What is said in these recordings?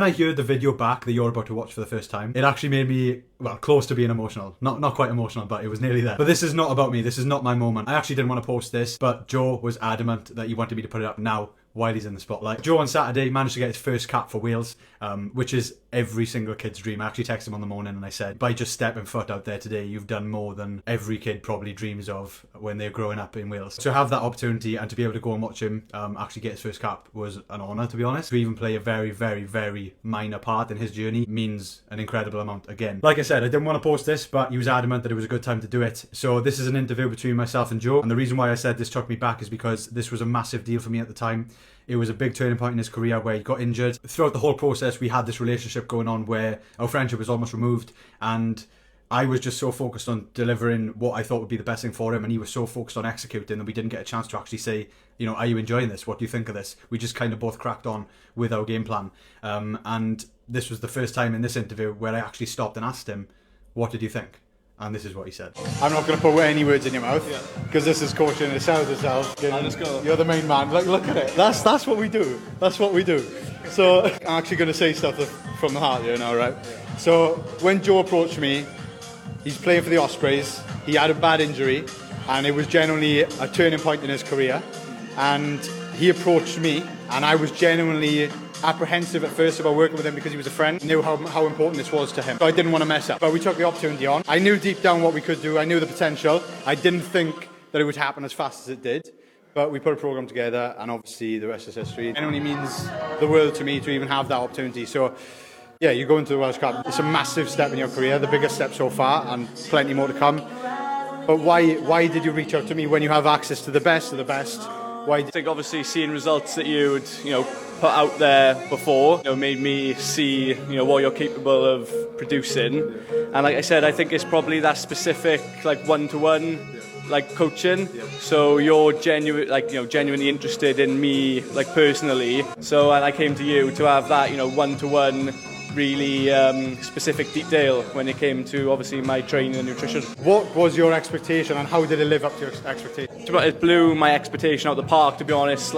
when I heard the video back that you're about to watch for the first time, it actually made me, well, close to being emotional. Not quite emotional, but it was nearly there. But this is not about me. This is not my moment. I actually didn't want to post this, but Joe was adamant that he wanted me to put it up now while he's in the spotlight. Joe on Saturday managed to get his first cap for Wales, which is every single kid's dream. I actually texted him on the morning and I said, by just stepping foot out there today, you've done more than every kid probably dreams of when they're growing up in Wales. To have that opportunity and to be able to go and watch him actually get his first cap was an honour, to be honest. To even play a very, very, very minor part in his journey means an incredible amount again. Like I said, I didn't want to post this, but he was adamant that it was a good time to do it. So this is an interview between myself and Joe, and the reason why I said this took me back is because this was a massive deal for me at the time. It was a big turning point in his career where he got injured. Throughout the whole process, we had this relationship going on where our friendship was almost removed, and I was just so focused on delivering what I thought would be the best thing for him, and he was so focused on executing that we didn't get a chance to actually say, you know, are you enjoying this? What do you think of this? We just kind of both cracked on with our game plan. And this was the first time in this interview where I actually stopped and asked him, what did you think? And this is what he said. I'm not going to put any words in your mouth, because this is coaching in itself. I'll just go. You're the main man. Look at it. That's what we do. That's what we do. So I'm actually going to say stuff from the heart here now, right? Yeah. So when Joe approached me, he's playing for the Ospreys. He had a bad injury, and it was genuinely a turning point in his career. And he approached me, and I was genuinely apprehensive at first about working with him because he was a friend. I knew how important this was to him. So I didn't want to mess up. But we took the opportunity on. I knew deep down what we could do. I knew the potential. I didn't think that it would happen as fast as it did. But we put a program together, and obviously the rest is history. It only means the world to me to even have that opportunity. So yeah, you go into the Welsh Cup. It's a massive step in your career, the biggest step so far, and plenty more to come. But why did you reach out to me when you have access to the best of the best? I think obviously seeing results that you'd, put out there before, made me see, what you're capable of producing. And like I said, I think it's probably that specific, one-to-one, coaching. So you're genuinely interested in me, personally. So, and I came to you to have that, one-to-one, really specific detail when it came to obviously my training and nutrition. What was your expectation, and how did it live up to your expectation? It blew my expectation out of the park, to be honest,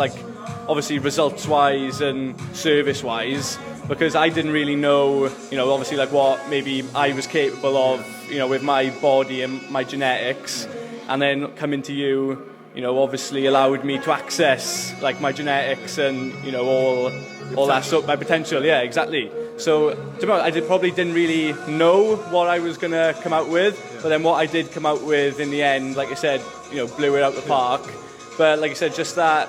obviously results wise and service wise, because I didn't really know, obviously what maybe I was capable of, with my body and my genetics. And then coming to you, obviously allowed me to access my genetics and all that stuff, my potential. Yeah, exactly. So to be honest, I probably didn't really know what I was gonna come out with, but then what I did come out with in the end, like I said, blew it out the park. But like I said, just that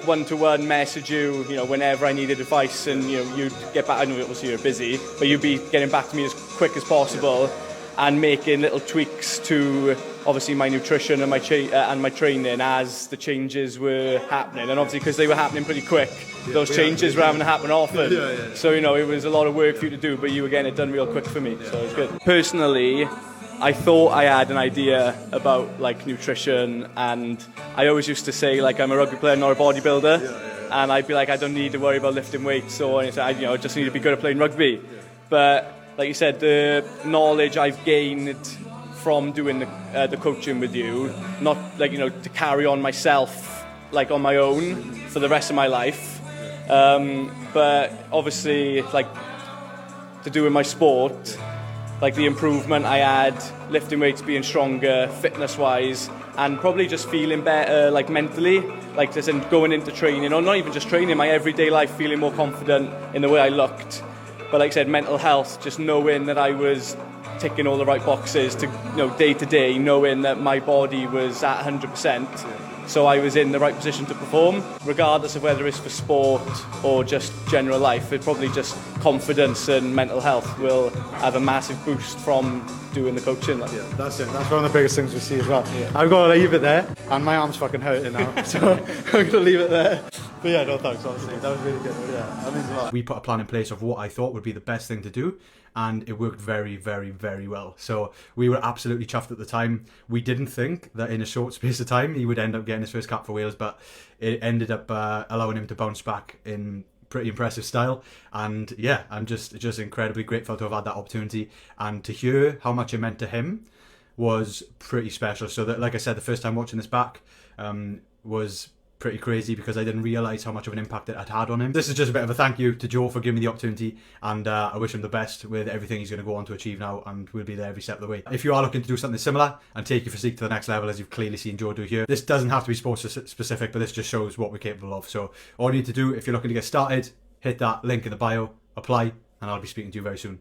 one-to-one message you, whenever I needed advice, and you'd get back. I know obviously you're busy, but you'd be getting back to me as quick as possible, and making little tweaks to obviously my nutrition and my training as the changes were happening. And obviously because they were happening pretty quick, those changes were having to happen often. So it was a lot of work for you to do, but you again, it done real quick for me, so it was good. Personally, I thought I had an idea about nutrition, and I always used to say I'm a rugby player, not a bodybuilder, and I'd be I don't need to worry about lifting weights, or I just need to be good at playing rugby. But like you said, the knowledge I've gained from doing the coaching with you, not to carry on myself on my own for the rest of my life, but obviously to do with my sport, the improvement I had, lifting weights, being stronger, fitness wise, and probably just feeling better mentally, just in going into training, or not even just training, my everyday life, feeling more confident in the way I looked. But like I said, mental health, just knowing that I was ticking all the right boxes to, day to day, knowing that my body was at 100%. So I was in the right position to perform, regardless of whether it's for sport or just general life. It probably just confidence and mental health will have a massive boost from doing the coaching. Yeah, that's it. That's one of the biggest things we see as well. Yeah. I've got to leave it there, and my arm's fucking hurting now, so I'm going to leave it there. But yeah, no thanks, honestly. That was really good. Yeah, that means a lot. We put a plan in place of what I thought would be the best thing to do, and it worked very, very, very well. So we were absolutely chuffed at the time. We didn't think that in a short space of time he would end up getting his first cap for Wales, but it ended up allowing him to bounce back in pretty impressive style. And yeah, I'm just incredibly grateful to have had that opportunity, and to hear how much it meant to him was pretty special. So that, like I said, the first time watching this back was pretty crazy because I didn't realise how much of an impact it had had on him. This is just a bit of a thank you to Joe for giving me the opportunity, and I wish him the best with everything he's going to go on to achieve now, and we'll be there every step of the way. If you are looking to do something similar and take your physique to the next level, as you've clearly seen Joe do here, this doesn't have to be sports specific, but this just shows what we're capable of. So all you need to do if you're looking to get started, hit that link in the bio, apply, and I'll be speaking to you very soon.